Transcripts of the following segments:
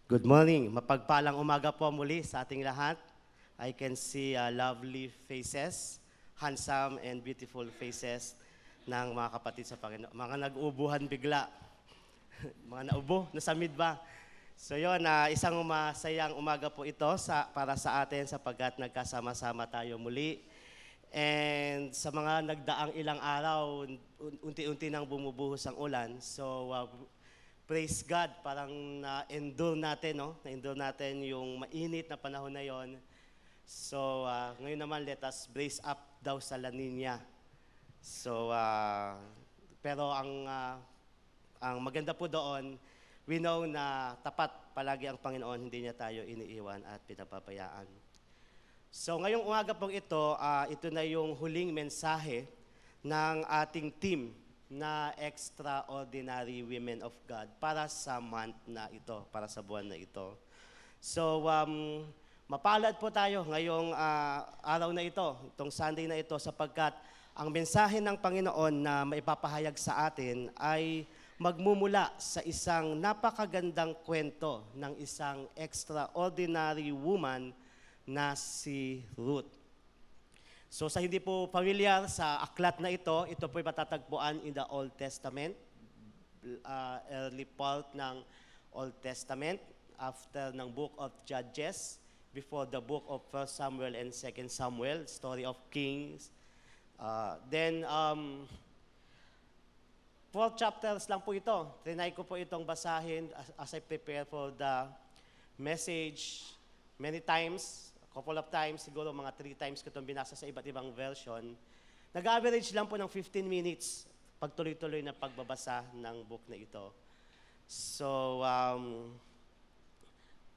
Good morning. Mapagpalang umaga po muli sa ating lahat. I can see lovely faces, handsome and beautiful faces ng mga kapatid sa Panginoon. Mga nag-ubuhan bigla. Mga naubo, nasamid ba? So yun, isang masayang umaga po ito para sa atin sapagkat nagkasama-sama tayo muli. And sa mga nagdaang ilang araw, unti-unti nang bumubuhos ang ulan. So praise God, parang na-endure natin, no? Na-endure natin yung mainit na panahon na yon. So, ngayon naman, let us brace up daw sa La Nina. So, pero ang maganda po doon, we know na tapat palagi ang Panginoon, hindi niya tayo iniiwan at pinapabayaan. So, ngayong umaga pong ito na yung huling mensahe ng ating team na Extraordinary Women of God para sa month na ito, para sa buwan na ito. So, mapalad po tayo ngayong araw na ito, itong Sunday na ito, sapagkat ang mensahe ng Panginoon na maipapahayag sa atin ay magmumula sa isang napakagandang kwento ng isang extraordinary woman na si Ruth. So sa hindi po familiar sa aklat na ito po ay matatagpuan in the Old Testament, early part ng Old Testament, after ng Book of Judges, before the Book of 1 Samuel and 2 Samuel, story of Kings. Then 4 chapters lang po ito. Trinay ko po itong basahin as I prepare for the message many times. Couple of times, siguro mga 3 times ko itong binasa sa iba't ibang version. Nag-average lang po ng 15 minutes pag tuloy-tuloy na pagbabasa ng book na ito. So,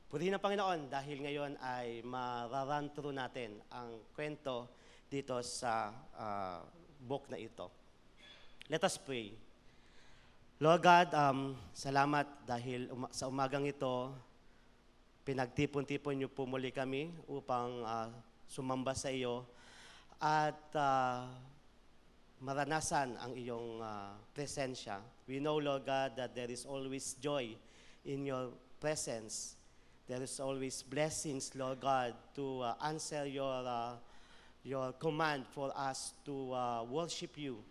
purihin ang Panginoon dahil ngayon ay mararun through natin ang kwento dito sa book na ito. Let us pray. Lord God, salamat dahil sa umagang ito, pinagtipon-tipon niyo po muli kami upang sumamba sa iyo at maranasan ang iyong presensya. We know, Lord God, that there is always joy in your presence. There is always blessings, Lord God, to answer your command for us to worship you,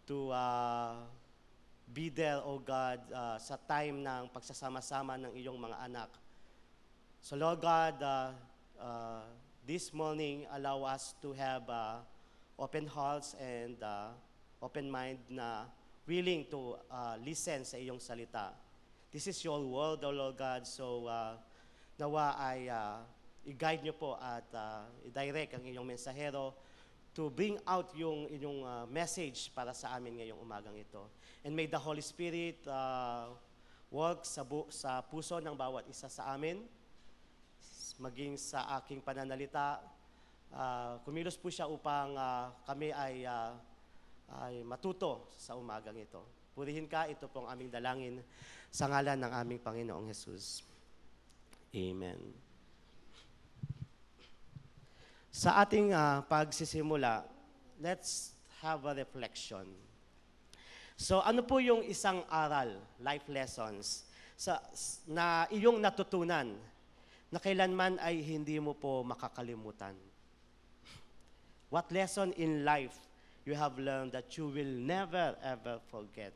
to be there, O God, sa time ng pagsasama-sama ng iyong mga anak. So Lord God, this morning, allow us to have open hearts and open mind na willing to listen sa iyong salita. This is your word, O Lord God, so nawa ay i-guide niyo po at i-direct ang iyong mensahero to bring out yung inyong message para sa amin ngayong umagang ito. And may the Holy Spirit work sa puso ng bawat isa sa amin, maging sa aking pananalita. Kumilos po siya upang kami ay matuto sa umagang ito. Purihin ka, ito pong aming dalangin sa ngalan ng aming Panginoong Jesus. Amen. Sa ating pagsisimula, let's have a reflection. So ano po yung isang aral, life lessons, na iyong natutunan na kailanman ay hindi mo po makakalimutan? What lesson in life you have learned that you will never ever forget?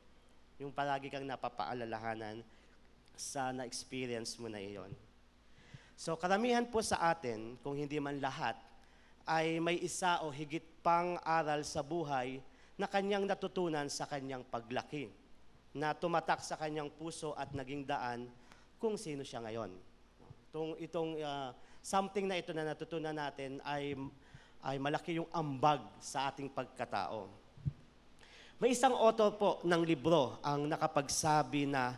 Yung palagi kang napapaalalahanan sa na-experience mo na iyon. So karamihan po sa atin, kung hindi man lahat, ay may isa o higit pang aral sa buhay na kanyang natutunan sa kanyang paglaki, na tumatak sa kanyang puso at naging daan kung sino siya ngayon. Itong something na ito na natutunan natin ay malaki yung ambag sa ating pagkatao. May isang author po ng libro ang nakapagsabi na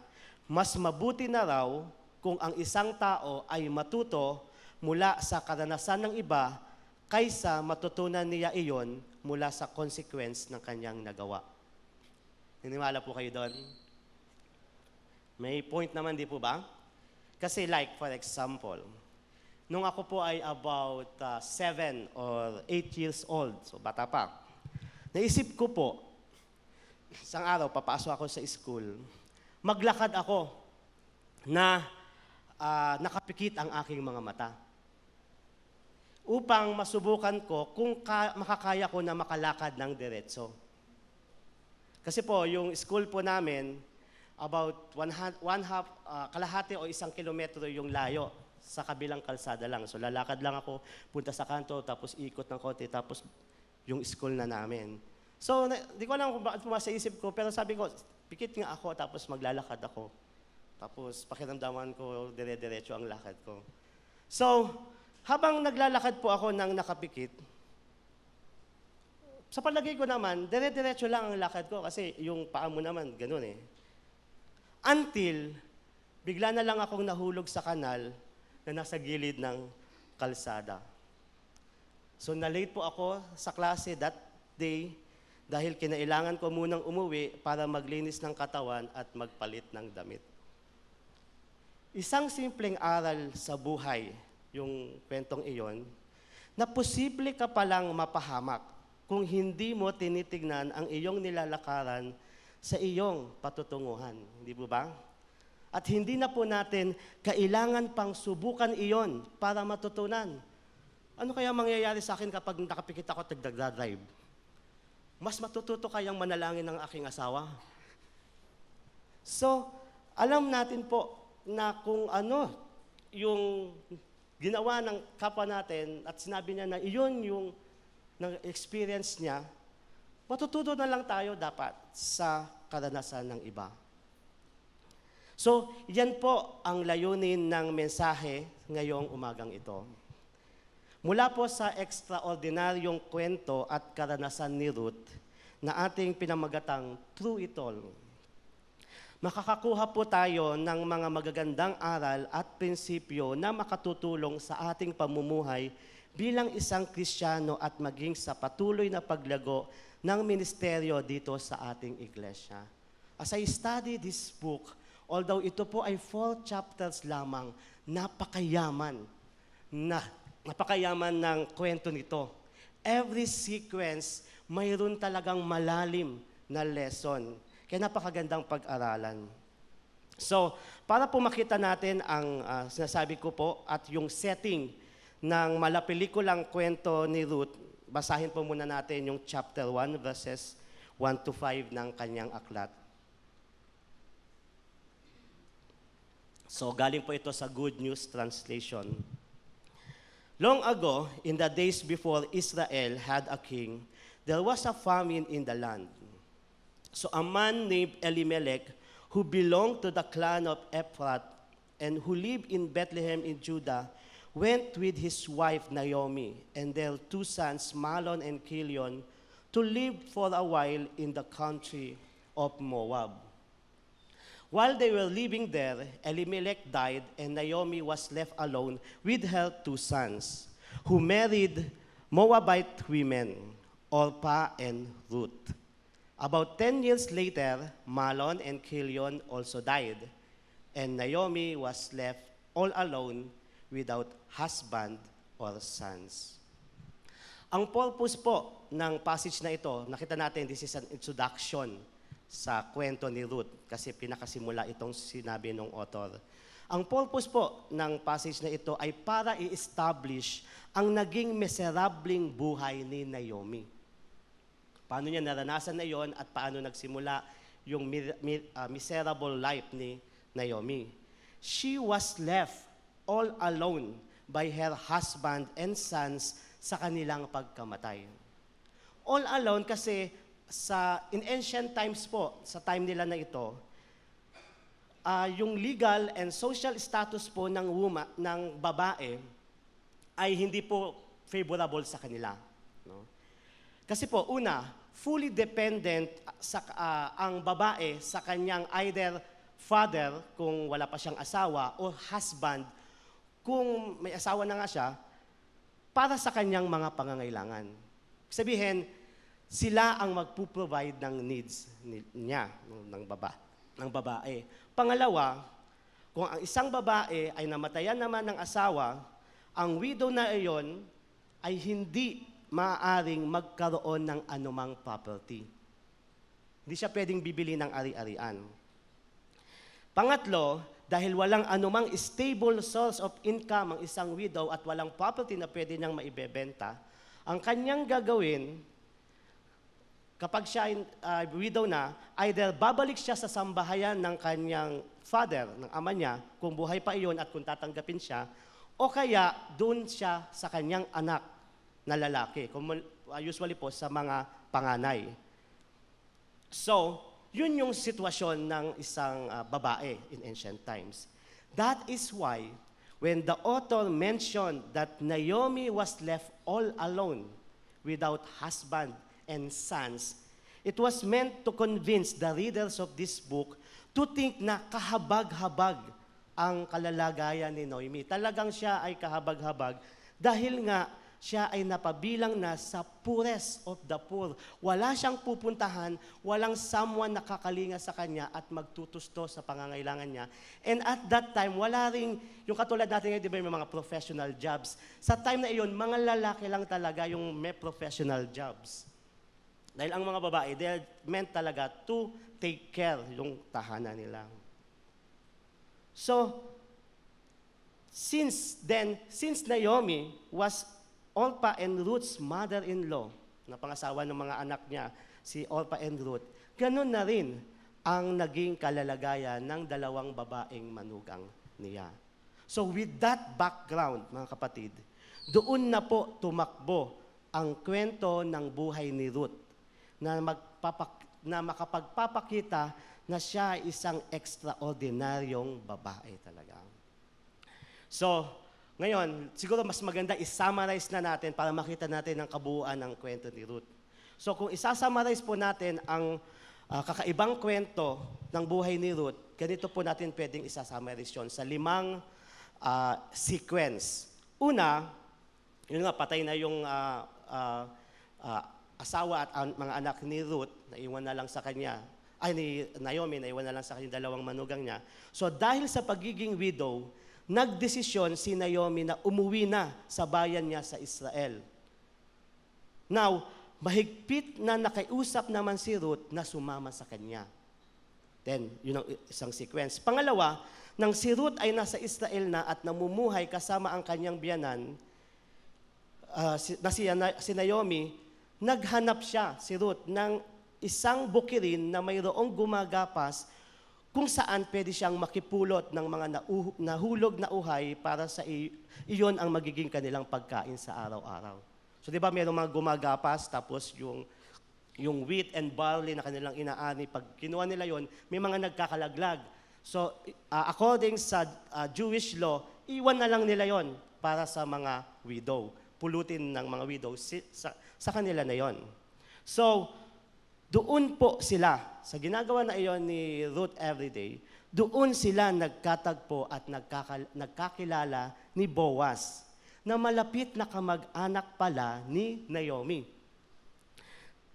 mas mabuti na raw kung ang isang tao ay matuto mula sa karanasan ng iba kaysa matutunan niya iyon mula sa consequence ng kanyang nagawa. Niniwala po kayo doon? May point naman, di po ba? Kasi like, for example, nung ako po ay about 7 or 8 years old, so bata pa, naisip ko po, isang araw, papasok ako sa school, maglakad ako na nakapikit ang aking mga mata. Upang masubukan ko kung makakaya ko na makalakad ng diretso. Kasi po, yung school po namin, about kalahati o 1 kilometro yung layo sa kabilang kalsada lang. So lalakad lang ako, punta sa kanto, tapos ikot ng konti, tapos yung school na namin. So, di ko alam kung bakit pumasa isip ko, pero sabi ko, pikit nga ako, tapos maglalakad ako. Tapos pakiramdaman ko, dire-diretso ang lakad ko. So, habang naglalakad po ako ng nakapikit, sa palagay ko naman, dire-diretso lang ang lakad ko kasi yung paa mo naman, ganun eh. Until, bigla na lang akong nahulog sa kanal na nasa gilid ng kalsada. So, na-late po ako sa klase that day dahil kinailangan ko munang umuwi para maglinis ng katawan at magpalit ng damit. Isang simpleng aral sa buhay, yung kwentong iyon, na posible ka palang mapahamak kung hindi mo tinitignan ang iyong nilalakaran sa iyong patutunguhan. Hindi po ba? At hindi na po natin kailangan pang subukan iyon para matutunan. Ano kaya mangyayari sa akin kapag nakapikit ako at nagdadrive? Mas matututo kayang manalangin ng aking asawa. So, alam natin po na kung ano yung ginawa ng kapwa natin at sinabi niya na iyon yung experience niya, matututo na lang tayo dapat sa karanasan ng iba. So, yan po ang layunin ng mensahe ngayong umagang ito. Mula po sa ekstraordinaryong kwento at karanasan ni Ruth na ating pinamagatang Through It All, makakakuha po tayo ng mga magagandang aral at prinsipyo na makatutulong sa ating pamumuhay bilang isang Kristiyano at maging sa patuloy na paglago ng ministeryo dito sa ating iglesia. As I study this book, although ito po ay 4 chapters lamang, napakayaman ng kwento nito. Every sequence, mayroon talagang malalim na lesson. Kaya napakagandang pag-aralan. So, para po makita natin ang sinasabi ko po at yung setting ng malapelikulang kwento ni Ruth, basahin po muna natin yung chapter 1, verses 1 to 5 ng kanyang aklat. So, galing po ito sa Good News Translation. Long ago, in the days before Israel had a king, there was a famine in the land. So a man named Elimelech, who belonged to the clan of Ephrath and who lived in Bethlehem in Judah, went with his wife Naomi and their 2 sons, Mahlon and Chilion, to live for a while in the country of Moab. While they were living there, Elimelech died, and Naomi was left alone with her 2 sons, who married Moabite women, Orpah and Ruth. About 10 years later, Mahlon and Chilion also died, and Naomi was left all alone without husband or sons. Ang purpose po ng passage na ito, nakita natin, this is an introduction sa kwento ni Ruth kasi pinakasimula itong sinabi ng author. Ang purpose po ng passage na ito ay para i-establish ang naging miserabling buhay ni Naomi. Paano niya naranasan na yon at paano nagsimula yung miserable life ni Naomi. She was left all alone by her husband and sons sa kanilang pagkamatay. All alone kasi in ancient times po, sa time nila na ito, yung legal and social status po ng babae ay hindi po favorable sa kanila. No? Kasi po, una, fully dependent ang babae sa kanyang either father, kung wala pa siyang asawa, o husband, kung may asawa na nga siya, para sa kanyang mga pangangailangan. Sabihin, sila ang magpo-provide ng needs niya, ng babae. Pangalawa, kung ang isang babae ay namatayan naman ng asawa, ang widow na iyon ay hindi maaaring magkaroon ng anumang property. Hindi siya pwedeng bibili ng ari-arian. Pangatlo, dahil walang anumang stable source of income ang isang widow at walang property na pwede niyang maibebenta, ang kanyang gagawin, kapag siya ay widow na, either babalik siya sa sambahayan ng kanyang father, ng ama niya, kung buhay pa iyon at kung tatanggapin siya, o kaya doon siya sa kanyang anak na lalaki, usually po sa mga panganay. So, yun yung sitwasyon ng isang babae in ancient times. That is why, when the author mentioned that Naomi was left all alone, without husband and sons, it was meant to convince the readers of this book to think na kahabag-habag ang kalalagayan ni Naomi. Talagang siya ay kahabag-habag dahil nga siya ay napabilang na sa poorest of the poor. Wala siyang pupuntahan, walang someone nakakalinga sa kanya at magtutusto sa pangangailangan niya. And at that time, wala ring, yung katulad natin ngayon, di ba yung mga professional jobs. Sa time na iyon, mga lalaki lang talaga yung may professional jobs. Dahil ang mga babae, they're meant talaga to take care yung tahanan nila. So, since Naomi was Orpah and Ruth's mother-in-law, na pangasawa ng mga anak niya, si Orpah and Ruth, ganun na rin ang naging kalalagayan ng dalawang babaeng manugang niya. So with that background, mga kapatid, doon na po tumakbo ang kwento ng buhay ni Ruth na makapagpapakita na siya ay isang extraordinaryong babae talaga. So, ngayon, siguro mas maganda i-summarize na natin para makita natin ang kabuuan ng kwento ni Ruth. So kung isa-summarize po natin ang kakaibang kwento ng buhay ni Ruth, ganito po natin pwedeng isa-summarize yun sa 5 sequence. Una, yun nga, patay na yung asawa at mga anak ni Ruth, naiwan na lang sa kanya, ni Naomi, naiwan na lang sa kanyang dalawang manugang niya. So dahil sa pagiging widow, nagdesisyon si Naomi na umuwi na sa bayan niya sa Israel. Now, mahigpit na nakiusap naman si Ruth na sumama sa kanya. Then, yun ang isang sequence. Pangalawa, nang si Ruth ay nasa Israel na at namumuhay kasama ang kanyang biyanan, si Naomi, naghanap siya, si Ruth, ng isang bukirin na mayroong gumagapas kung saan pwede siyang makipulot ng mga nahulog na uhay para sa iyon ang magiging kanilang pagkain sa araw-araw. So di ba mayroong mga gumagapas, tapos yung wheat and barley na kanilang inaani, pag kinuha nila yon, may mga nagkakalaglag. So according sa Jewish law, iwan na lang nila yon para sa mga widow. Pulutin ng mga widow sa kanila na yon. So, doon po sila, sa ginagawa na iyon ni Ruth everyday, doon sila nagkatagpo at nagkakilala ni Boaz, na malapit na kamag-anak pala ni Naomi.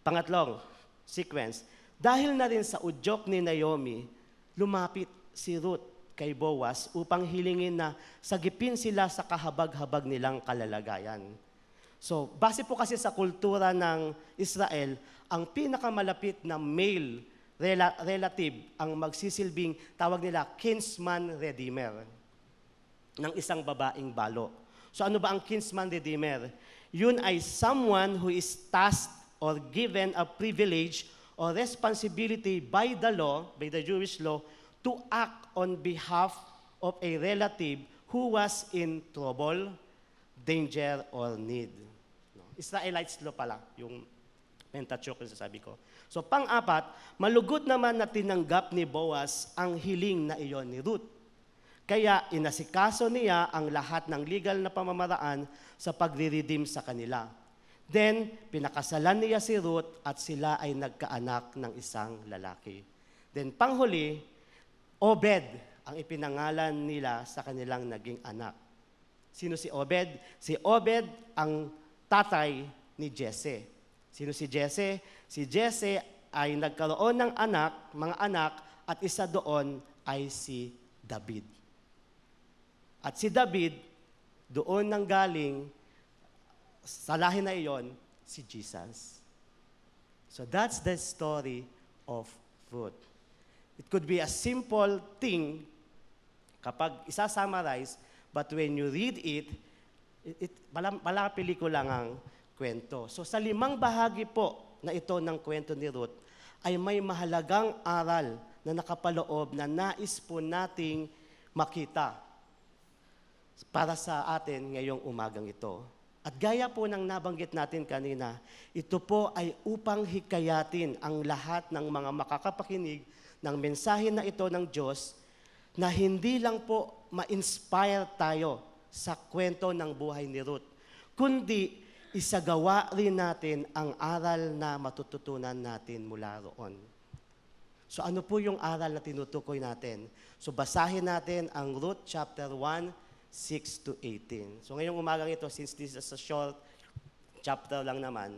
Pangatlong sequence, dahil na rin sa udyok ni Naomi, lumapit si Ruth kay Boaz upang hilingin na sagipin sila sa kahabag-habag nilang kalalagayan. So, base po kasi sa kultura ng Israel, ang pinakamalapit na male relative ang magsisilbing, tawag nila, kinsman redeemer ng isang babaeng balo. So ano ba ang kinsman redeemer? Yun ay someone who is tasked or given a privilege or responsibility by the law, by the Jewish law, to act on behalf of a relative who was in trouble, danger, or need. Israelites law pala, yung Pentateuch yung sasabi ko. So pang-apat, malugod naman na tinanggap ni Boaz ang hiling na iyon ni Ruth. Kaya inasikaso niya ang lahat ng legal na pamamaraan sa pagre-redeem sa kanila. Then, pinakasalan niya si Ruth at sila ay nagkaanak ng isang lalaki. Then panghuli, Obed ang ipinangalan nila sa kanilang naging anak. Sino si Obed? Si Obed ang tatay ni Jesse. Sino si Jesse? Si Jesse ay nagkaroon ng mga anak, at isa doon ay si David. At si David, doon nang galing, sa lahi na iyon, si Jesus. So that's the story of Ruth. It could be a simple thing, Kapag isa-summarize, but when you read it, wala pelikula ang kwento. So sa 5 bahagi po na ito ng kwento ni Ruth, ay may mahalagang aral na nakapaloob na nais po nating makita para sa atin ngayong umagang ito. At gaya po ng nabanggit natin kanina, ito po ay upang hikayatin ang lahat ng mga makakapakinig ng mensahe na ito ng Diyos na hindi lang po ma-inspire tayo sa kwento ng buhay ni Ruth, kundi isagawa rin natin ang aral na matututunan natin mula roon. So ano po yung aral na tinutukoy natin? So basahin natin ang Ruth chapter 1, 6 to 18. So ngayong umagang ito, since this is a short chapter lang naman,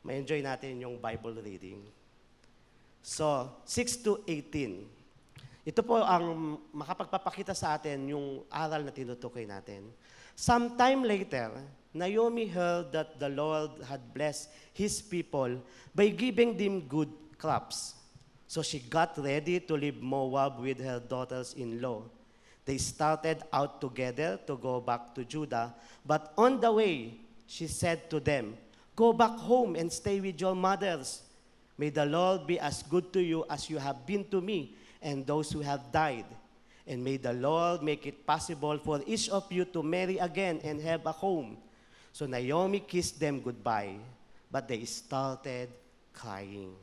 may enjoy natin yung Bible reading. So, 6 to 18. Ito po ang makapagpapakita sa atin yung aral na tinutukoy natin. Sometime later, Naomi heard that the Lord had blessed His people by giving them good crops. So she got ready to leave Moab with her daughters-in-law. They started out together to go back to Judah, but on the way, she said to them, "Go back home and stay with your mothers. May the Lord be as good to you as you have been to me and those who have died. And may the Lord make it possible for each of you to marry again and have a home." So Naomi kissed them goodbye, but they started crying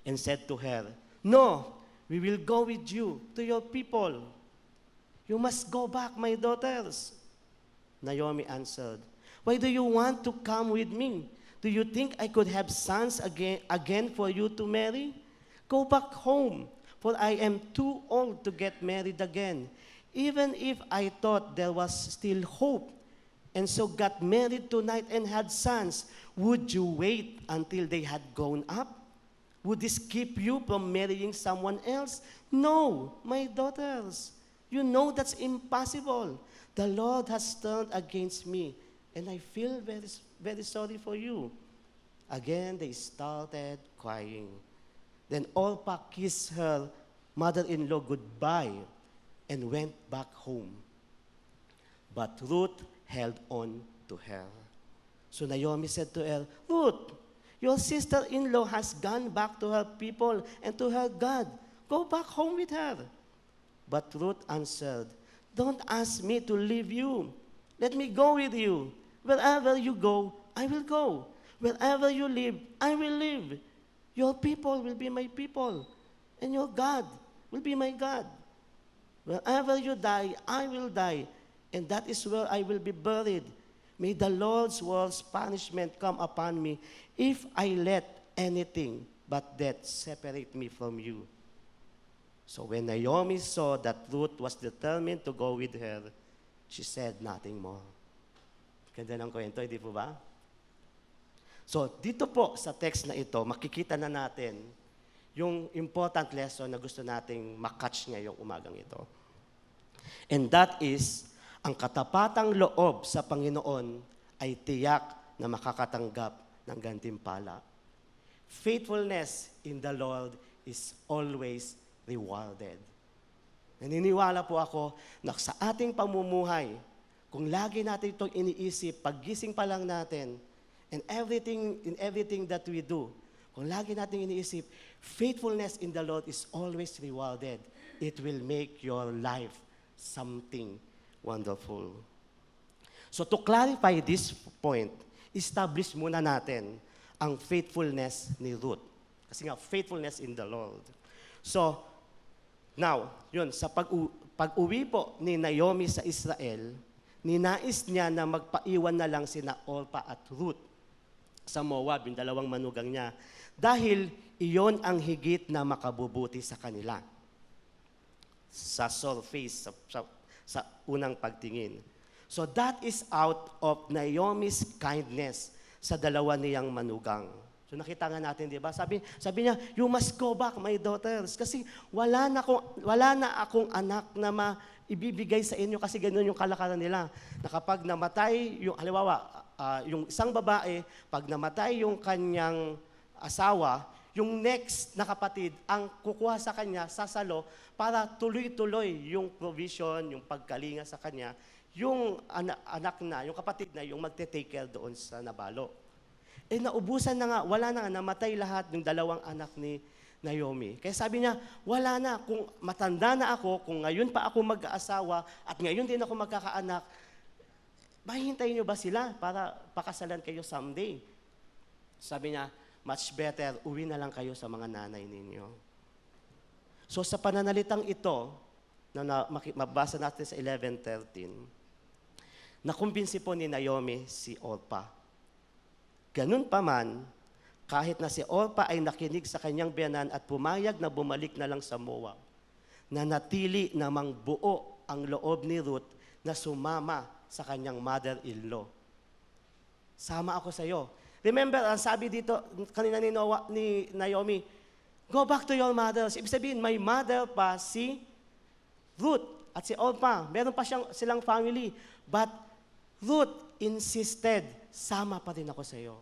and said to her, "No, we will go with you to your people. You must go back, my daughters." Naomi answered, "Why do you want to come with me? Do you think I could have sons again for you to marry? Go back home, for I am too old to get married again. Even if I thought there was still hope, and so got married tonight and had sons, would you wait until they had grown up? Would this keep you from marrying someone else? No, my daughters. You know that's impossible. The Lord has turned against me, and I feel very, very sorry for you." Again, they started crying. Then Orpah kissed her mother-in-law goodbye and went back home. But Ruth held on to her. So Naomi said to her, "Ruth, your sister-in-law has gone back to her people and to her God. Go back home with her." But Ruth answered, "Don't ask me to leave you. Let me go with you. Wherever you go, I will go. Wherever you live, I will live. Your people will be my people, and your God will be my God. Wherever you die, I will die, and that is where I will be buried. May the Lord's worst punishment come upon me if I let anything but death separate me from you." So when Naomi saw that Ruth was determined to go with her, she said nothing more. Ganda ng kwento, hindi po ba? So dito po sa text na ito, makikita na natin yung important lesson na gusto nating makatch ngayong umagang ito. And that is, ang katapatang loob sa Panginoon ay tiyak na makakatanggap ng gantimpala. Faithfulness in the Lord is always rewarded. Naniniwala po ako na sa ating pamumuhay, kung lagi natin itong iniisip, paggising pa lang natin, in everything that we do, kung lagi natin iniisip, faithfulness in the Lord is always rewarded. It will make your life something wonderful. So to clarify this point, establish muna natin ang faithfulness ni Ruth. Kasi nga, faithfulness in the Lord. So, now, yun, sa pag-uwi po ni Naomi sa Israel, ninais niya na magpaiwan na lang sina Orpah at Ruth sa Moab, yung dalawang manugang niya, dahil iyon ang higit na makabubuti sa kanila. Sa surface, sa unang pagtingin. So that is out of Naomi's kindness sa dalawa niyang manugang. So nakita nga natin, di ba? Sabi niya, "You must go back, my daughters." Kasi wala na akong anak na maibibigay sa inyo kasi ganoon yung kalakaran nila. Na kapag namatay, yung isang babae, pag namatay yung kanyang asawa, yung next na kapatid ang kukuha sa kanya, sasalo, para tuloy-tuloy yung provision, yung pagkalinga sa kanya, yung anak na, yung kapatid na, yung magte-take care doon sa nabalo. Naubusan na nga, wala na nga, namatay lahat ng dalawang anak ni Naomi. Kaya sabi niya, wala na, kung matanda na ako, kung ngayon pa ako mag-aasawa, at ngayon din ako magkakaanak, mahihintayin niyo ba sila para pakasalan kayo someday? Sabi niya, much better, uwi na lang kayo sa mga nanay ninyo. So sa pananalitang ito, na mabasa natin sa 11:13, nakumbinsi po ni Naomi si Orpah. Ganun pa man, kahit na si Orpah ay nakinig sa kanyang biyanan at pumayag na bumalik na lang sa Moab, nanatili namang buo ang loob ni Ruth na sumama sa kanyang mother-in-law. Sama ako sa iyo. Remember, ang sabi dito kanina ni Naomi, go back to your mothers. Ibig sabihin, may mother pa si Ruth at si Orpah. Meron pa silang family. But Ruth insisted, sama pa rin ako sa iyo.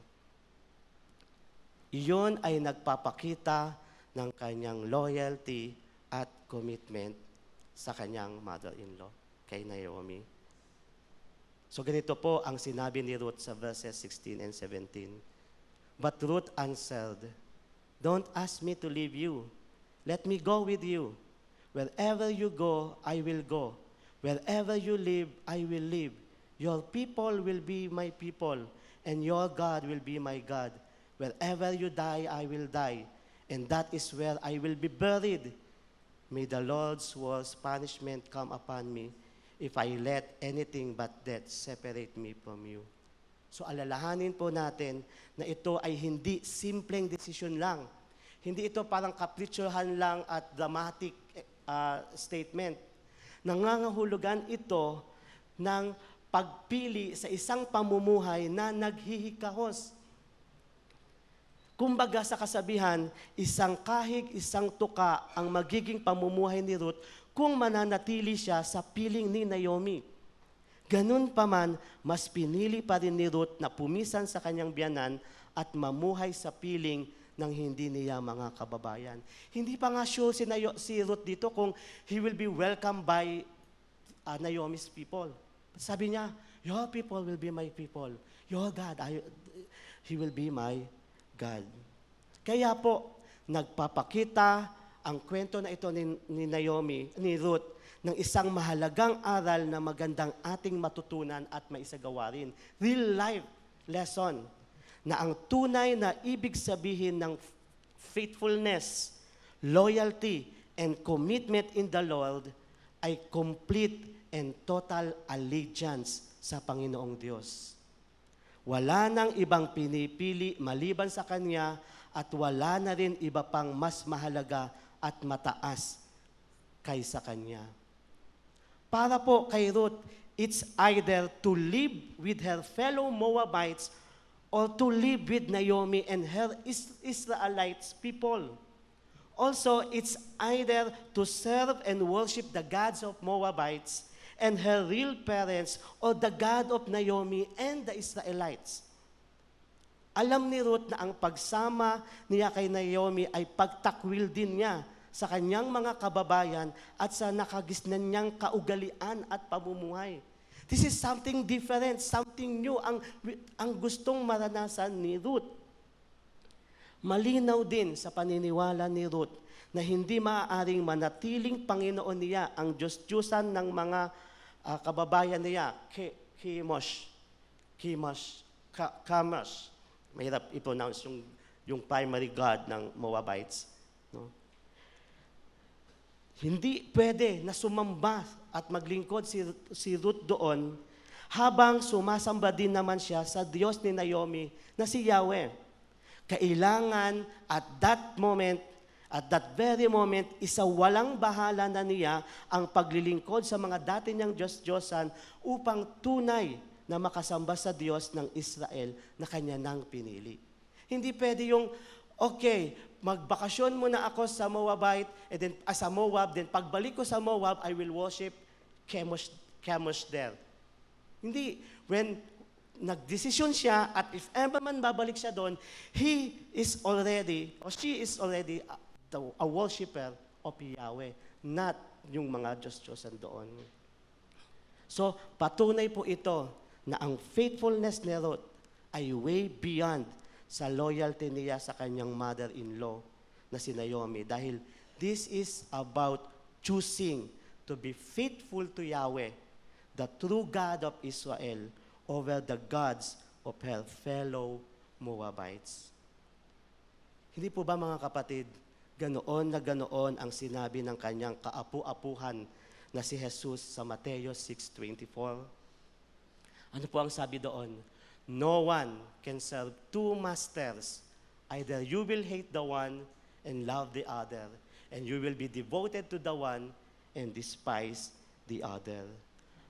Iyon ay nagpapakita ng kanyang loyalty at commitment sa kanyang mother-in-law, kay Naomi. So ganito po ang sinabi ni Ruth sa verses 16 and 17. But Ruth answered, don't ask me to leave you. Let me go with you. Wherever you go, I will go. Wherever you live, I will live. Your people will be my people, and your God will be my God. Wherever you die, I will die, and that is where I will be buried. May the Lord's worst punishment come upon me if I let anything but death separate me from you. So alalahanin po natin na ito ay hindi simpleng desisyon lang. Hindi ito parang kapritsuhan lang at dramatic statement. Nangangahulugan ito ng pagpili sa isang pamumuhay na naghihikahos. Kumbaga sa kasabihan, isang kahig, isang tuka ang magiging pamumuhay ni Ruth kung mananatili siya sa piling ni Naomi. Ganun pa man, mas pinili pa rin ni Ruth na pumisan sa kanyang biyanan at mamuhay sa piling ng hindi niya mga kababayan. Hindi pa nga sure si Ruth dito kung he will be welcomed by Naomi's people. Sabi niya, your people will be my people. Your God, He will be my God. Kaya po, nagpapakita ang kwento na ito ni Naomi, ni Ruth, ng isang mahalagang aral na magandang ating matutunan at maisagawa rin. Real life lesson na ang tunay na ibig sabihin ng faithfulness, loyalty, and commitment in the Lord ay complete and total allegiance sa Panginoong Diyos. Wala nang ibang pinipili maliban sa Kanya at wala na rin iba pang mas mahalaga at mataas kaysa Kanya. Para po kay Ruth, it's either to live with her fellow Moabites or to live with Naomi and her Israelites people. Also, it's either to serve and worship the gods of Moabites and her real parents, or the God of Naomi and the Israelites. Alam ni Ruth na ang pagsama niya kay Naomi ay pagtakwil din niya sa kanyang mga kababayan at sa nakagisnan niyang kaugalian at pamumuhay. This is something different, something new ang gustong maranasan ni Ruth. Malinaw din sa paniniwala ni Ruth na hindi maaaring manatiling Panginoon niya ang Diyos-Diyusan ng mga kababayan niya, Chemosh. Mahirap i-pronounce yung primary god ng Moabites. No? Hindi pwede na sumamba at maglingkod si Ruth doon habang sumasamba din naman siya sa Diyos ni Naomi na si Yahweh. Kailangan at that very moment, isawalang bahala na niya ang paglilingkod sa mga dati niyang Diyos-Diyosan upang tunay na makasamba sa Diyos ng Israel na kanya nang pinili. Hindi pwede yung, okay, magbakasyon muna ako sa Moabite, and then sa Moab, then pagbalik ko sa Moab, I will worship Chemosh there. Hindi. When nagdesisyon siya at if ever man babalik siya doon, he is already, or she is already a worshiper of Yahweh, not yung mga Diyos-Diyosan doon. So, patunay po ito na ang faithfulness ni Ruth ay way beyond sa loyalty niya sa kanyang mother-in-law na si Naomi. Dahil this is about choosing to be faithful to Yahweh, the true God of Israel, over the gods of her fellow Moabites. Hindi po ba mga kapatid, ganoon na ganoon ang sinabi ng kanyang kaapu-apuhan na si Jesus sa Mateo 6:24? Ano po ang sabi doon? No one can serve two masters. Either you will hate the one and love the other, and you will be devoted to the one and despise the other.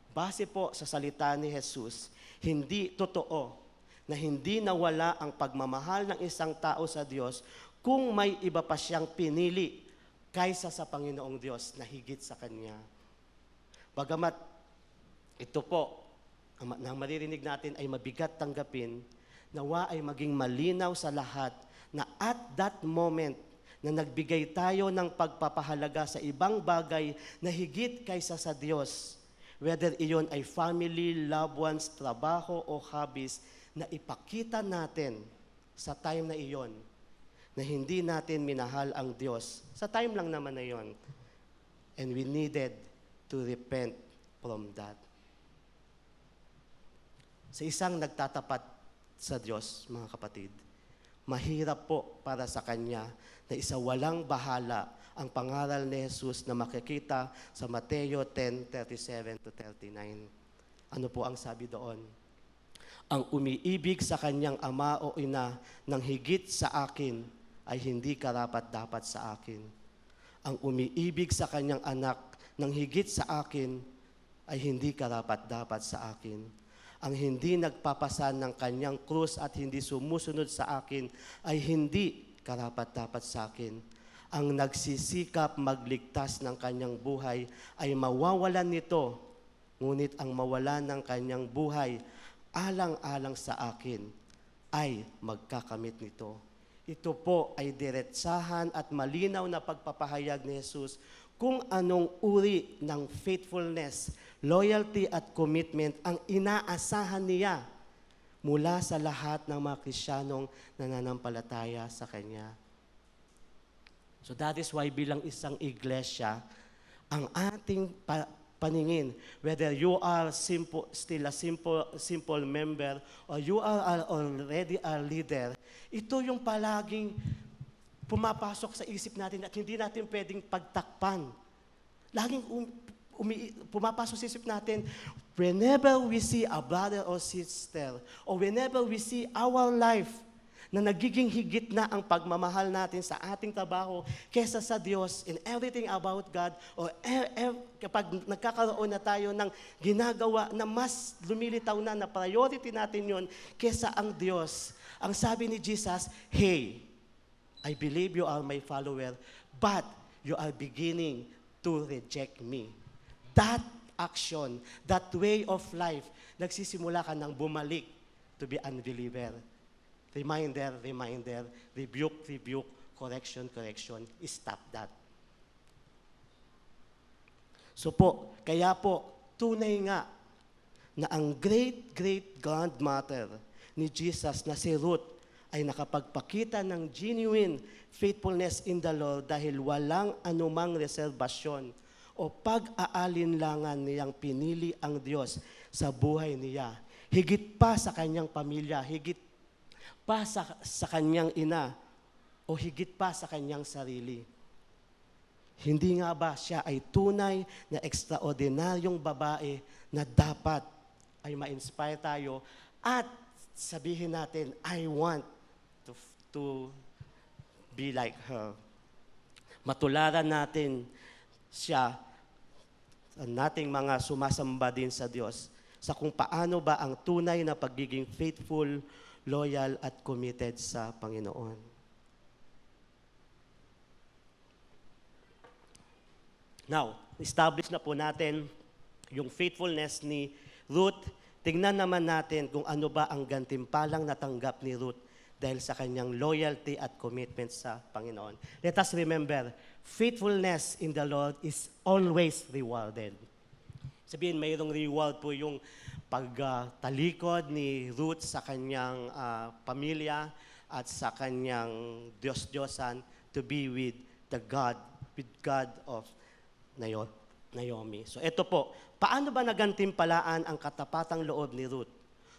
Base po sa salita ni Jesus, hindi totoo na hindi nawala ang pagmamahal ng isang tao sa Diyos kung may iba pa siyang pinili kaysa sa Panginoong Diyos na higit sa Kanya. Bagamat ito po, ang maririnig natin ay mabigat tanggapin, nawa ay maging malinaw sa lahat na at that moment na nagbigay tayo ng pagpapahalaga sa ibang bagay na higit kaysa sa Diyos, whether iyon ay family, loved ones, trabaho o hobbies, na ipakita natin sa time na iyon na hindi natin minahal ang Diyos. Sa time lang naman na iyon. And we needed to repent from that. Sa isang nagtatapat sa Diyos, mga kapatid, mahirap po para sa Kanya na isa walang bahala ang pangaral ni Jesus na makikita sa Mateo 10:37-39. Ano po ang sabi doon? Ang umiibig sa kanyang ama o ina ng higit sa akin ay hindi karapat-dapat sa akin. Ang umiibig sa kanyang anak ng higit sa akin ay hindi karapat-dapat sa akin. Ang hindi nagpapasan ng kanyang krus at hindi sumusunod sa akin ay hindi karapat-dapat sa akin. Ang nagsisikap magligtas ng kanyang buhay ay mawawalan nito, ngunit ang mawalan ng kanyang buhay alang-alang sa akin ay magkakamit nito. Ito po ay diretsahan at malinaw na pagpapahayag ni Jesus kung anong uri ng faithfulness, loyalty at commitment ang inaasahan niya mula sa lahat ng mga Kristiyanong nananampalataya sa Kanya. So that is why bilang isang iglesia, ang ating paningin, whether you are still a simple member or you are already a leader, ito yung palaging pumapasok sa isip natin at hindi natin pwedeng pagtakpan. Laging pumapasok sa isip natin, whenever we see a brother or sister, or whenever we see our life na nagiging higit na ang pagmamahal natin sa ating trabaho kesa sa Diyos in everything about God, or kapag nagkakaroon na tayo ng ginagawa na mas lumilitaw na priority natin yon kesa ang Diyos. Ang sabi ni Jesus, hey, I believe you are my follower, but you are beginning to reject me. That action, that way of life, nagsisimula ka ng bumalik to be unbeliever. Reminder, rebuke, correction. Stop that. So po, kaya po, tunay nga na ang great-great-grandmother ni Jesus na si Ruth ay nakapagpakita ng genuine faithfulness in the Lord dahil walang anumang reserbasyon o pag-aalinlangan niyang pinili ang Diyos sa buhay niya. Higit pa sa kanyang pamilya, higit pa sa kanyang ina, o higit pa sa kanyang sarili. Hindi nga ba siya ay tunay na ekstraordinaryong babae na dapat ay ma-inspire tayo at sabihin natin, I want to be like her. Matularan natin siya, nating mga sumasamba din sa Diyos, sa kung paano ba ang tunay na pagiging faithful, loyal at committed sa Panginoon. Now, establish na po natin yung faithfulness ni Ruth. tingnan naman natin kung ano ba ang gantimpalang natanggap ni Ruth dahil sa kanyang loyalty at commitment sa Panginoon. Let us remember, faithfulness in the Lord is always rewarded. Sabihin, mayroong reward po yung pagtalikod ni Ruth sa kanyang pamilya at sa kanyang Diyos-Diyosan to be with God of Naomi. So ito po, paano ba nagantimpalaan ang katapatang loob ni Ruth?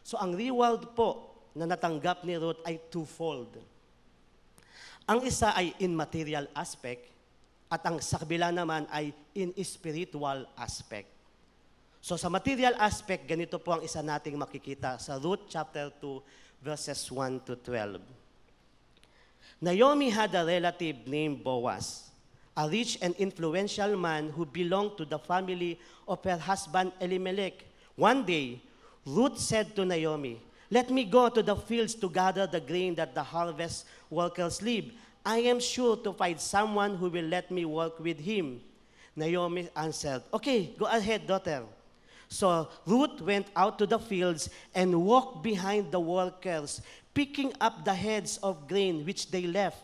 So ang reward po na natanggap ni Ruth ay twofold. Ang isa ay in material aspect at ang sa kabila naman ay in spiritual aspect. So sa material aspect, ganito po ang isa nating makikita sa Ruth chapter 2 verses 1 to 12. Naomi had a relative named Boaz, a rich and influential man who belonged to the family of her husband Elimelech. One day, Ruth said to Naomi, "Let me go to the fields to gather the grain that the harvest workers leave. I am sure to find someone who will let me work with him." Naomi answered, "Okay, go ahead, daughter." So Ruth went out to the fields and walked behind the workers, picking up the heads of grain which they left.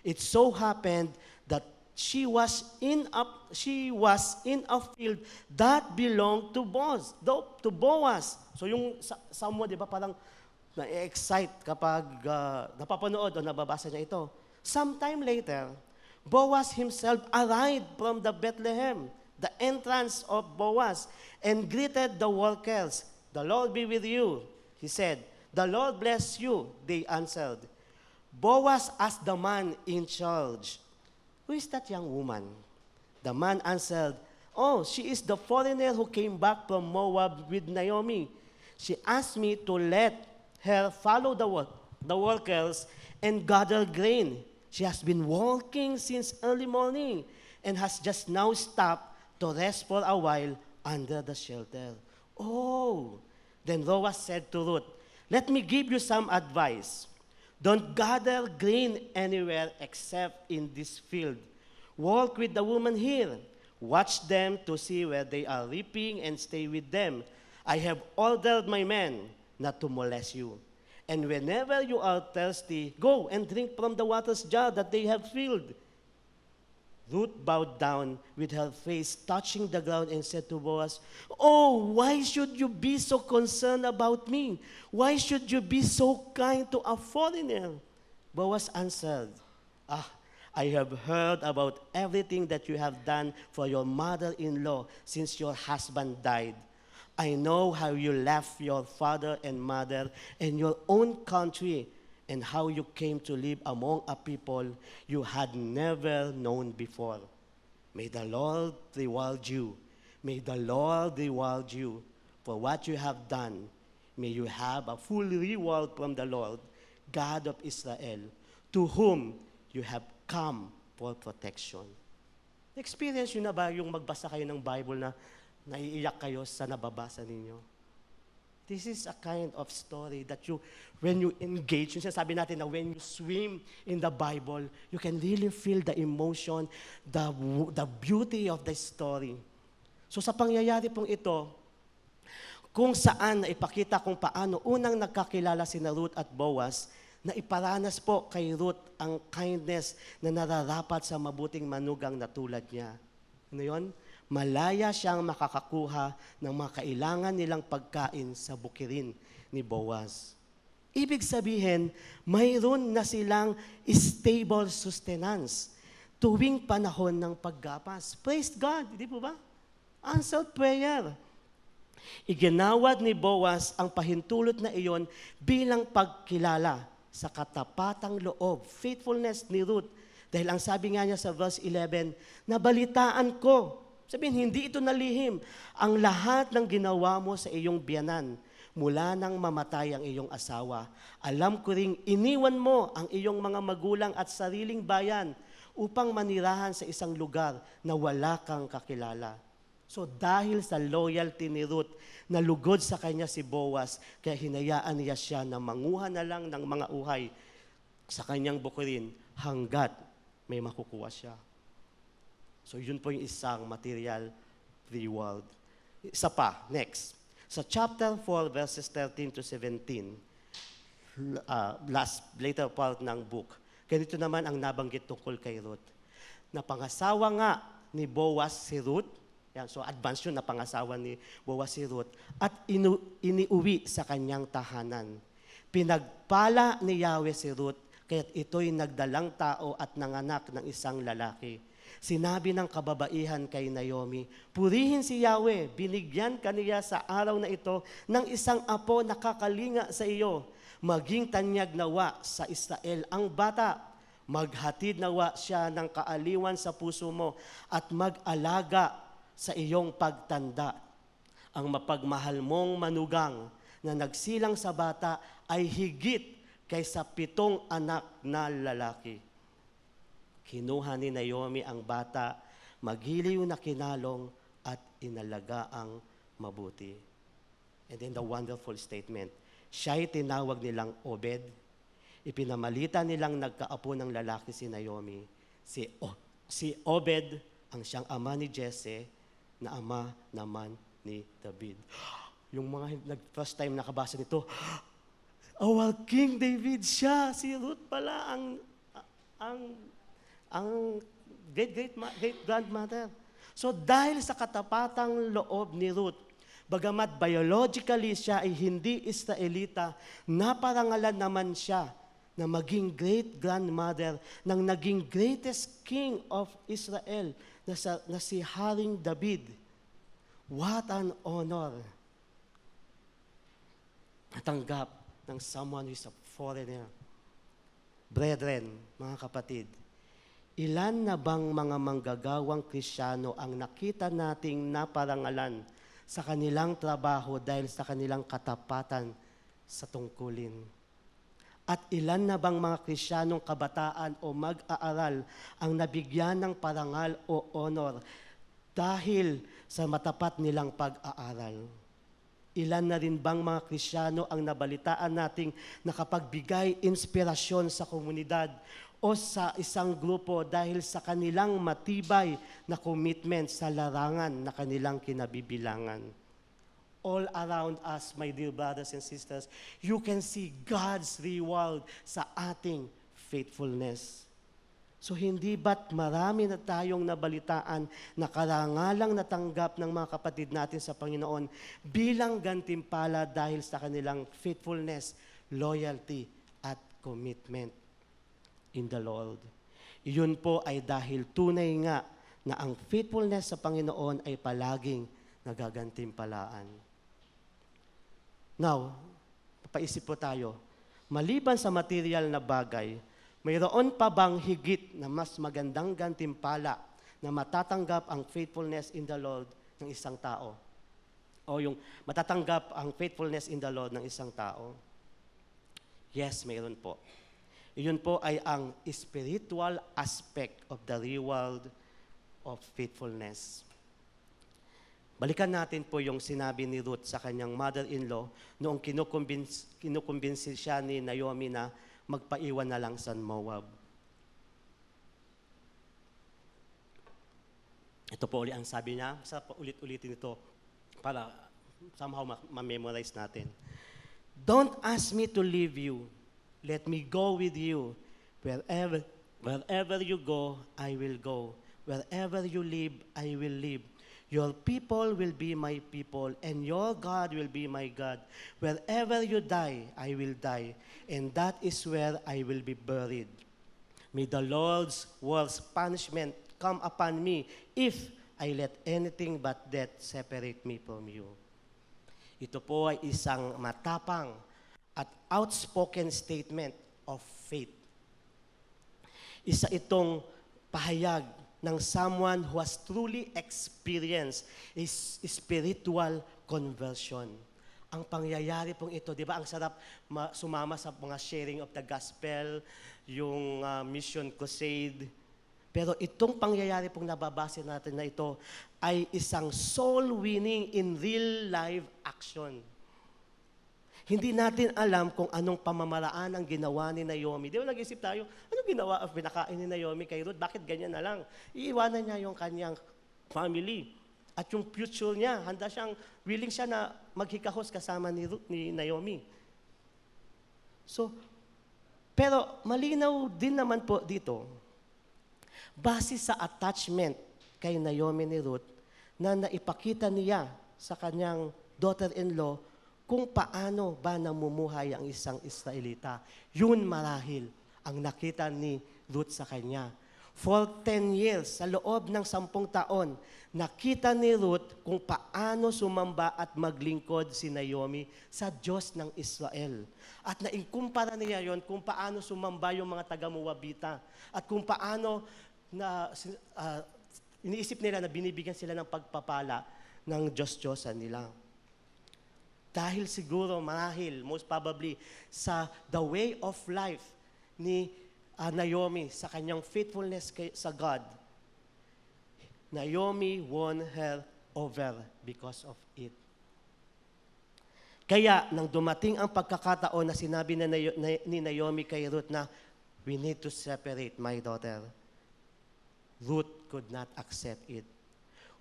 It so happened that she was in a field that belonged to Boaz. So yung someone, di ba, parang na-excite kapag napapanood o nababasa niya ito. Sometime later, Boaz himself arrived from the Bethlehem, the entrance of Boaz, and greeted the workers. "The Lord be with you," he said. "The Lord bless you," they answered. Boaz asked the man in charge, "Who is that young woman?" The man answered, "Oh, she is the foreigner who came back from Moab with Naomi. She asked me to let her follow the workers and gather grain. She has been walking since early morning and has just now stopped to rest for a while under the shelter." Oh, then Boaz said to Ruth, "Let me give you some advice. Don't gather grain anywhere except in this field. Walk with the woman here. Watch them to see where they are reaping and stay with them. I have ordered my men not to molest you. And whenever you are thirsty, go and drink from the water's jar that they have filled." Ruth bowed down with her face touching the ground and said to Boaz, "Oh, why should you be so concerned about me? Why should you be so kind to a foreigner?" Boaz answered, "I have heard about everything that you have done for your mother-in-law since your husband died. I know how you left your father and mother and your own country, and how you came to live among a people you had never known before. May the Lord reward you. May the Lord reward you for what you have done. May you have a full reward from the Lord, God of Israel, to whom you have come for protection." Experience nyo na ba yung magbasa kayo ng Bible na naiiyak kayo sa nababasa ninyo? This is a kind of story that when you engage, yung sinasabi natin na when you swim in the Bible, you can really feel the emotion, the beauty of the story. So sa pangyayari pong ito, kung saan na ipakita kung paano unang nagkakilala sina Ruth at Boaz, na iparanas po kay Ruth ang kindness na nararapat sa mabuting manugang na tulad niya. Ano yun? Malaya siyang makakakuha ng mga kailangan nilang pagkain sa bukirin ni Boaz. Ibig sabihin, mayroon na silang stable sustenance tuwing panahon ng paggapas. Praise God, di po ba? Answered prayer. Iginawad ni Boaz ang pahintulot na iyon bilang pagkilala sa katapatang loob, faithfulness ni Ruth. Dahil ang sabi nga niya sa verse 11, "Nabalitaan ko," sabihin, hindi ito nalihim, "ang lahat ng ginawa mo sa iyong biyanan mula nang mamatay ang iyong asawa. Alam ko ring iniwan mo ang iyong mga magulang at sariling bayan upang manirahan sa isang lugar na wala kang kakilala." So dahil sa loyalty ni Ruth, nalugod sa kanya si Boaz, kaya hinayaan niya siya na manguha na lang ng mga uhay sa kanyang bukirin hanggat may makukuha siya. So yun po yung isang material reward. Isa pa, next. Sa chapter 4, verses 13 to 17, later part ng book, ganito naman ang nabanggit tungkol kay Ruth. Napangasawa nga ni Boaz si Ruth, yan, so advance yun, napangasawa ni Boaz si Ruth, at iniuwi sa kanyang tahanan. Pinagpala ni Yahweh si Ruth, kaya't ito'y nagdalang tao at nanganak ng isang lalaki. Sinabi ng kababaihan kay Naomi, purihin si Yahweh, binigyan kaniya sa araw na ito ng isang apo na kakalinga sa iyo. Maging tanyag nawa sa Israel ang bata. Maghatid nawa siya ng kaaliwan sa puso mo at mag-alaga sa iyong pagtanda. Ang mapagmahal mong manugang na nagsilang sa bata ay higit kaysa 7 anak na lalaki. Kinuha ni Naomi ang bata, magiliw na kinalong at inalagaang mabuti. And then the wonderful statement, siya'y tinawag nilang Obed. Ipinamalita nilang nagkaapo ng lalaki si Naomi. Si Obed ang siyang ama ni Jesse, na ama naman ni David. Yung mga first time nakabasa nito, our King David siya, si Ruth pala ang great-grandmother. So dahil sa katapatang loob ni Ruth, bagamat biologically siya ay hindi Israelita, naparangalan naman siya na maging great-grandmother ng naging greatest king of Israel na si Haring David. What an honor natanggap ng someone who is a foreigner. Brethren, mga kapatid, ilan na bang mga manggagawang Kristiyano ang nakita nating naparangalan sa kanilang trabaho dahil sa kanilang katapatan sa tungkulin? At ilan na bang mga Kristiyanong kabataan o mag-aaral ang nabigyan ng parangal o honor dahil sa matapat nilang pag-aaral? Ilan na rin bang mga Kristiyano ang nabalitaan nating nakapagbigay inspirasyon sa komunidad o sa isang grupo dahil sa kanilang matibay na commitment sa larangan na kanilang kinabibilangan? All around us, my dear brothers and sisters, you can see God's reward sa ating faithfulness. So hindi ba't marami na tayong nabalitaan na karangalang natanggap ng mga kapatid natin sa Panginoon bilang gantimpala dahil sa kanilang faithfulness, loyalty, at commitment in the Lord? Iyon po ay dahil tunay nga na ang faithfulness sa Panginoon ay palaging nagagantimpalaan. Now, papaisip po tayo, maliban sa material na bagay, mayroon pa bang higit na mas magandang gantimpala na matatanggap ang faithfulness in the Lord ng isang tao? O yung matatanggap ang faithfulness in the Lord ng isang tao? Yes, mayroon po. Iyon po ay ang spiritual aspect of the reward of faithfulness. Balikan natin po yung sinabi ni Ruth sa kanyang mother-in-law noong kinukumbinsi siya ni Naomi na magpaiwan na lang sa Moab. Ito po ulit ang sabi niya. Masarap ulit-ulitin ito para somehow ma-memorize natin. Don't ask me to leave you. Let me go with you. Wherever you go, I will go. Wherever you live, I will live. Your people will be my people, and your God will be my God. Wherever you die, I will die, and that is where I will be buried. May the Lord's worst punishment come upon me if I let anything but death separate me from you. Ito po ay isang matapang at outspoken statement of faith. Isa itong pahayag ng someone who has truly experienced is spiritual conversion. Ang pangyayari pong ito, di ba, ang sarap sumama sa mga sharing of the gospel, yung mission crusade. Pero itong pangyayari pong nababasa natin na ito ay isang soul winning in real life action. Hindi natin alam kung anong pamamaraan ang ginawa ni Naomi. Di ba nag-isip tayo, anong ginawa pinakain ni Naomi kay Ruth? Bakit ganyan na lang? Iiwanan niya yung kanyang family. At yung future niya, willing siya na maghikahos kasama ni Naomi. So, pero malinaw din naman po dito, base sa attachment kay Naomi ni Ruth, na naipakita niya sa kanyang daughter-in-law kung paano ba namumuhay ang isang Israelita. Yun marahil ang nakita ni Ruth sa kanya. For 10 years, sa loob ng 10 taon, nakita ni Ruth kung paano sumamba at maglingkod si Naomi sa Diyos ng Israel. At naikumpara niya yon kung paano sumamba yung mga taga-Moabita at kung paano iniisip nila na binibigyan sila ng pagpapala ng Diyos-Diyosan nila. Dahil siguro, marahil, most probably, sa the way of life ni Naomi, sa kanyang faithfulness sa God, Naomi won her over because of it. Kaya, nang dumating ang pagkakataon na sinabi ni Naomi kay Ruth na, we need to separate, my daughter, Ruth could not accept it.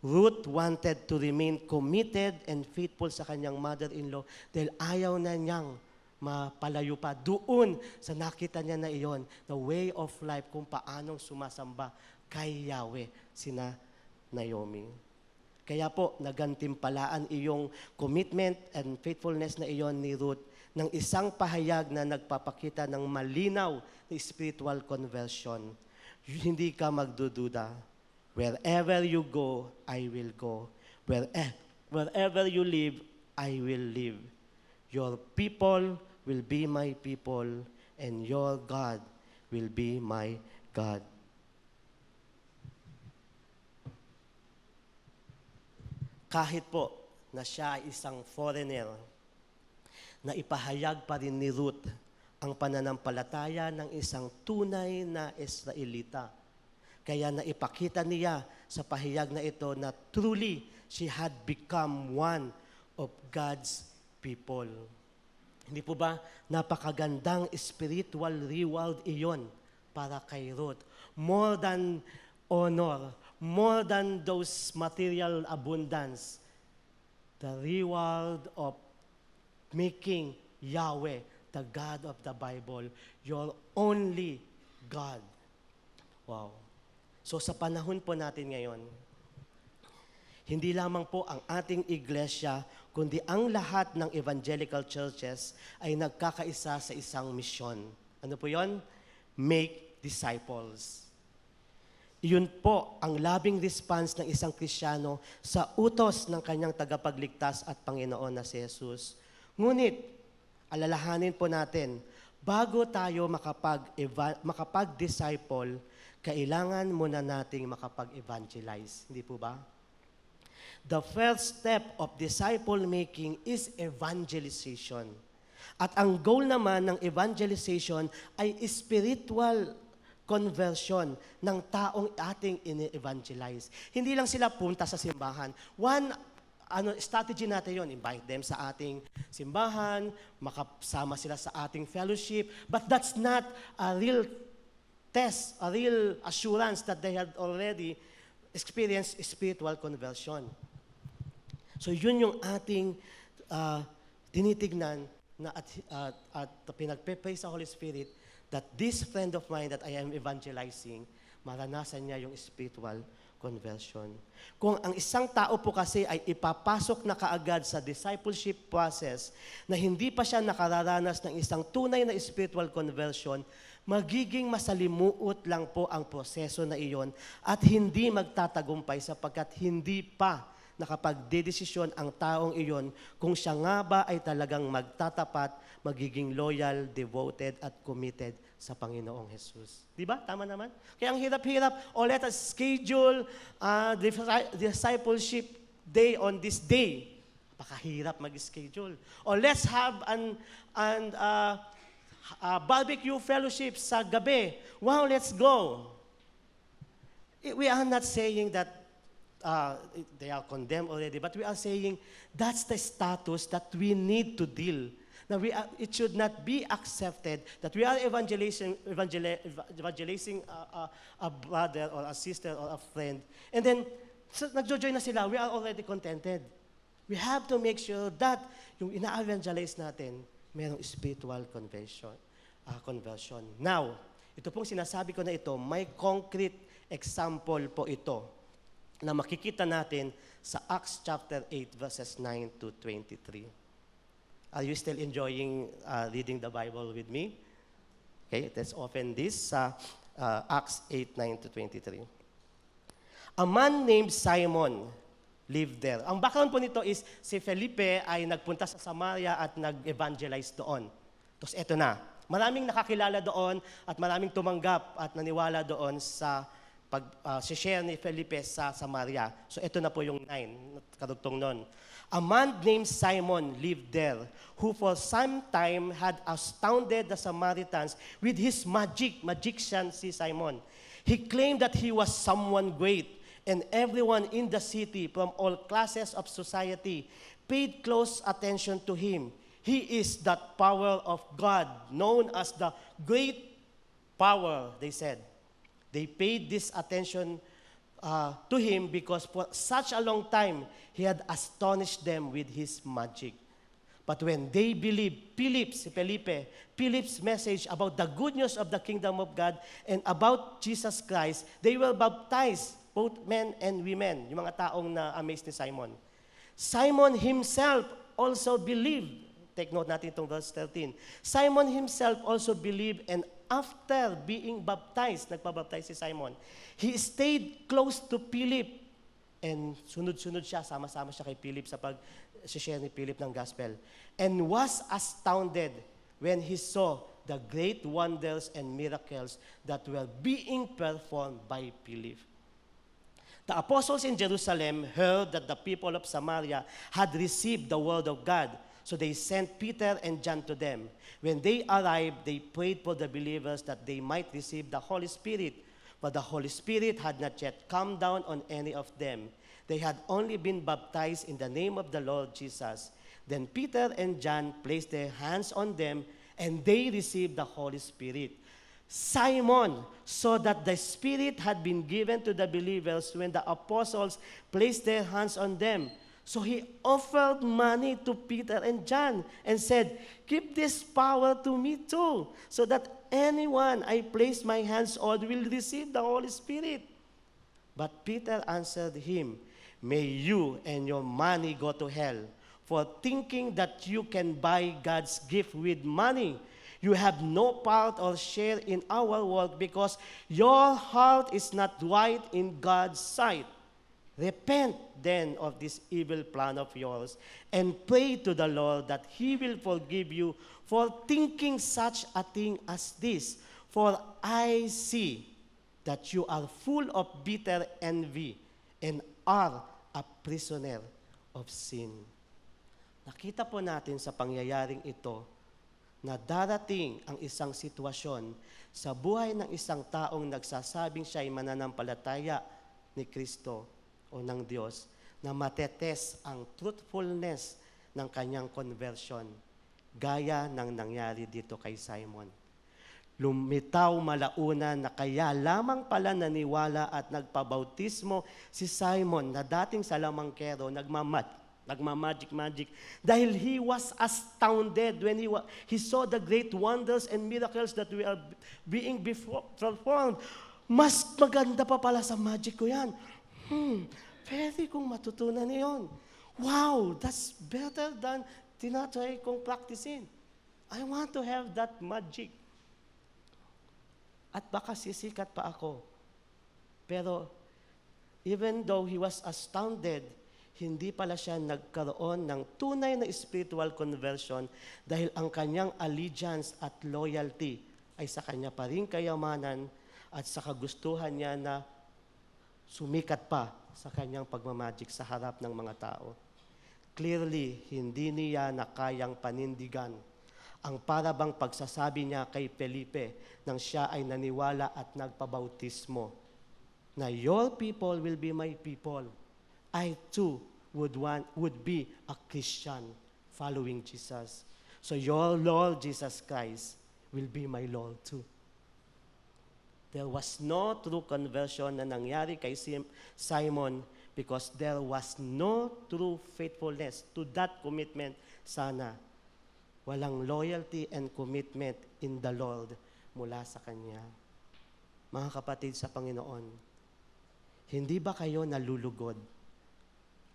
Ruth wanted to remain committed and faithful sa kanyang mother-in-law dahil ayaw na niyang mapalayo pa doon sa nakita niya na iyon, the way of life, kung paanong sumasamba kay Yahweh, sina Naomi. Kaya po, nagantimpalaan iyong commitment and faithfulness na iyon ni Ruth ng isang pahayag na nagpapakita ng malinaw na spiritual conversion. Hindi ka magdududa. Wherever you go, I will go. Wherever you live, I will live. Your people will be my people, and your God will be my God. Kahit po na siya ay isang foreigner, na ipahayag pa rin ni Ruth ang pananampalataya ng isang tunay na Israelita. Kaya naipakita niya sa pahayag na ito na truly she had become one of God's people. Hindi po ba napakagandang spiritual reward iyon para kay Ruth? More than honor, more than those material abundance, the reward of making Yahweh, the God of the Bible, your only God. Wow. So sa panahon po natin ngayon, hindi lamang po ang ating iglesia, kundi ang lahat ng evangelical churches ay nagkakaisa sa isang misyon. Ano po yon? Make disciples. Iyon po ang labing response ng isang Kristiyano sa utos ng kanyang tagapagligtas at Panginoon na si Jesus. Ngunit, alalahanin po natin, bago tayo makapag-disciple, kailangan muna nating makapag-evangelize. Hindi po ba? The first step of disciple making is evangelization. At ang goal naman ng evangelization ay spiritual conversion ng taong ating ini-evangelize. Hindi lang sila punta sa simbahan. Strategy natin yon, invite them sa ating simbahan, makasama sila sa ating fellowship, but that's not a real test, a real assurance that they had already experienced spiritual conversion. So yun yung ating tinitignan na at pinagpe-pray sa Holy Spirit that this friend of mine that I am evangelizing, maranasan niya yung spiritual conversion. Kung ang isang tao po kasi ay ipapasok na kaagad sa discipleship process na hindi pa siya nakararanas ng isang tunay na spiritual conversion, magiging masalimuot lang po ang proseso na iyon at hindi magtatagumpay sapagkat hindi pa nakapagdedesisyon ang taong iyon kung siya nga ba ay talagang magtatapat, magiging loyal, devoted at committed sa Panginoong Jesus. Di ba? Tama naman? Kaya ang hirap-hirap, let us schedule discipleship day on this day. Napakahirap mag-schedule. Or let's have barbecue fellowship sa gabi. Wow, let's go. We are not saying that they are condemned already, but we are saying that's the status that we need to deal. Now, it should not be accepted that we are evangelizing a brother or a sister or a friend, and then So, nagjo-join na sila, we are already contented. We have to make sure that yung ina-evangelize natin, mayroong spiritual conversion. Now, ito pong sinasabi ko na ito, may concrete example po ito na makikita natin sa Acts chapter 8 verses 9 to 23. Are you still enjoying reading the Bible with me? Okay, let's open this sa Acts 8, 9 to 23. A man named Simon lived there. Ang background po nito is si Felipe ay nagpunta sa Samaria at nag-evangelize doon. Tapos eto na, maraming nakakilala doon at maraming tumanggap at naniwala doon sa pag-share ni Felipe sa Samaria. So ito na po yung 9, karugtong nun. A man named Simon lived there, who for some time had astounded the Samaritans with his magician si Simon. He claimed that he was someone great, and everyone in the city from all classes of society paid close attention to him. He is that power of God, known as the great power, they said. They paid this attention to him because for such a long time, he had astonished them with his magic. But when they believed Philip's message about the good news of the kingdom of God and about Jesus Christ, they were baptized, both men and women, yung mga taong na-amazed ni Simon. Simon himself also believed. Take note natin itong verse 13. Simon himself also believed, and after being baptized, nagpabaptize si Simon, he stayed close to Philip. And sunod-sunod siya, sama-sama siya kay Philip sa pag-share ni Philip ng gospel. And was astounded when he saw the great wonders and miracles that were being performed by Philip. The apostles in Jerusalem heard that the people of Samaria had received the word of God. So they sent Peter and John to them. When they arrived, they prayed for the believers that they might receive the Holy Spirit. But the Holy Spirit had not yet come down on any of them. They had only been baptized in the name of the Lord Jesus. Then Peter and John placed their hands on them, and they received the Holy Spirit. Simon saw that the Spirit had been given to the believers when the apostles placed their hands on them. So he offered money to Peter and John and said, "Give this power to me too, so that anyone I place my hands on will receive the Holy Spirit." But Peter answered him, "May you and your money go to hell, for thinking that you can buy God's gift with money. You have no part or share in our work because your heart is not right in God's sight. Repent then of this evil plan of yours and pray to the Lord that He will forgive you for thinking such a thing as this. For I see that you are full of bitter envy and are a prisoner of sin." Nakita po natin sa pangyayaring ito na darating ang isang sitwasyon sa buhay ng isang taong nagsasabing siya ay mananampalataya ni Kristo o ng Diyos, na matetest ang truthfulness ng kanyang conversion, gaya ng nangyari dito kay Simon. Lumitaw malaunan na kaya lamang pala naniwala at nagpabautismo si Simon na dating salamangkero, nagmamagic, dahil he was astounded when he saw the great wonders and miracles that were being performed. Mas maganda pa pala sa magic ko yan. Pwede kong matutunan niyon. Wow, that's better than tinatry kong practicein. I want to have that magic. At baka sisikat pa ako. Pero even though he was astounded, hindi pala siya nagkaroon ng tunay na spiritual conversion dahil ang kanyang allegiance at loyalty ay sa kanya pa rin kayamanan at sa kagustuhan niya na sumikat pa sa kanyang pagmamagic sa harap ng mga tao. Clearly, hindi niya na kayang panindigan ang parabang pagsasabi niya kay Felipe nang siya ay naniwala at nagpabautismo na your people will be my people. I too would be a Christian following Jesus. So your Lord Jesus Christ will be my Lord too. There was no true conversion na nangyari kay Simon because there was no true faithfulness to that commitment, sana walang loyalty and commitment in the Lord mula sa Kanya. Mga kapatid sa Panginoon, hindi ba kayo nalulugod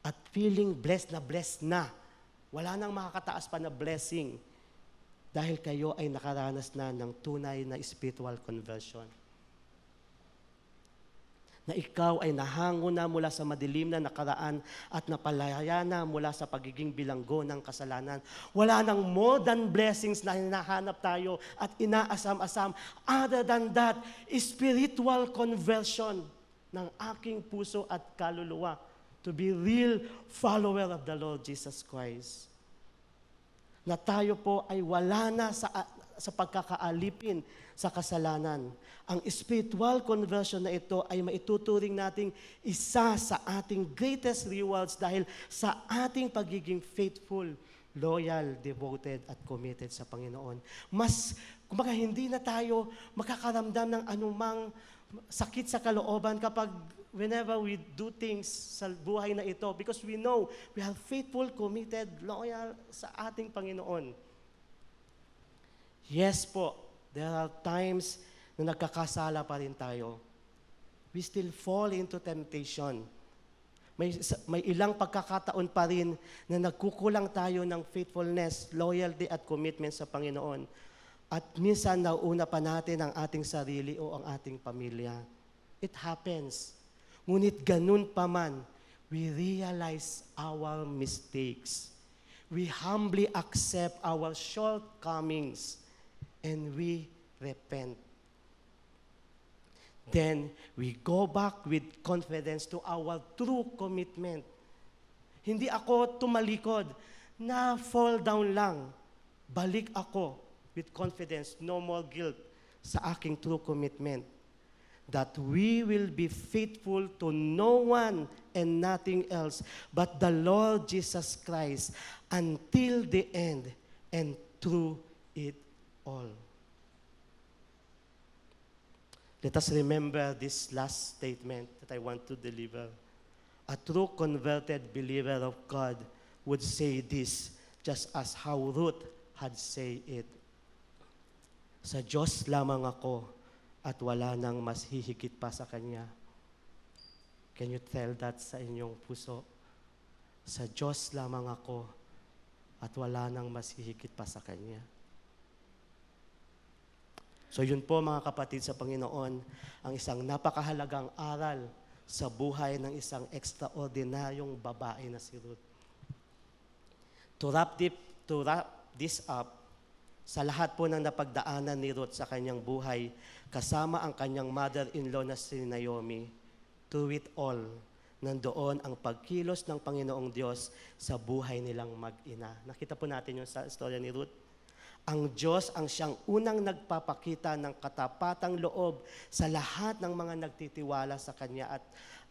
at feeling blessed na, wala nang makakataas pa na blessing dahil kayo ay nakaranas na ng tunay na spiritual conversion? Na ikaw ay nahango na mula sa madilim na nakaraan at napalaya na mula sa pagiging bilanggo ng kasalanan. Wala nang more than blessings na hinahanap tayo at inaasam-asam. Other than that, spiritual conversion ng aking puso at kaluluwa to be real follower of the Lord Jesus Christ. Na tayo po ay wala na sa pagkakaalipin sa kasalanan. Ang spiritual conversion na ito ay maituturing nating isa sa ating greatest rewards dahil sa ating pagiging faithful, loyal, devoted, at committed sa Panginoon. Kumbaga, hindi na tayo makakaramdam ng anumang sakit sa kalooban kapag whenever we do things sa buhay na ito because we know we are faithful, committed, loyal sa ating Panginoon. Yes po, there are times na nagkakasala pa rin tayo. We still fall into temptation. May ilang pagkakataon pa rin na nagkukulang tayo ng faithfulness, loyalty at commitment sa Panginoon. At minsan nauuna pa natin ang ating sarili o ang ating pamilya. It happens. Ngunit ganun pa man, we realize our mistakes. We humbly accept our shortcomings and we repent. Then, we go back with confidence to our true commitment. Hindi ako tumalikod, na fall down lang. Balik ako with confidence, no more guilt sa aking true commitment. That we will be faithful to no one and nothing else but the Lord Jesus Christ until the end and through it all. Let us remember this last statement that I want to deliver. A true converted believer of God would say this, just as how Ruth had said it. Sa Diyos lamang ako at wala nang mas hihigit pa sa Kanya. Can you tell that sa inyong puso? Sa Diyos lamang ako at wala nang mas hihigit pa sa Kanya. So yun po mga kapatid sa Panginoon, ang isang napakahalagang aral sa buhay ng isang extraordinaryong babae na si Ruth. To wrap this up, sa lahat po ng napagdaanan ni Ruth sa kanyang buhay, kasama ang kanyang mother-in-law na si Naomi, through it all, nandoon ang pagkilos ng Panginoong Diyos sa buhay nilang mag-ina. Nakita po natin yung sa istorya ni Ruth. Ang Diyos ang siyang unang nagpapakita ng katapatang loob sa lahat ng mga nagtitiwala sa Kanya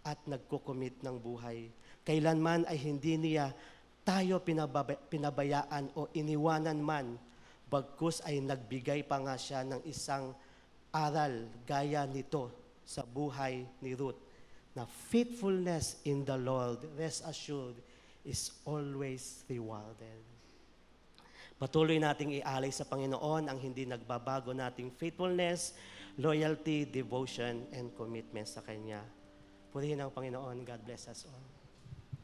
at nagkukumit ng buhay. Kailanman ay hindi niya tayo pinabayaan o iniwanan man, bagkus ay nagbigay pa nga siya ng isang aral gaya nito sa buhay ni Ruth, na faithfulness in the Lord, rest assured, is always rewarded. Patuloy nating ialay sa Panginoon ang hindi nagbabago nating faithfulness, loyalty, devotion, and commitment sa Kanya. Purihin ang Panginoon. God bless us all.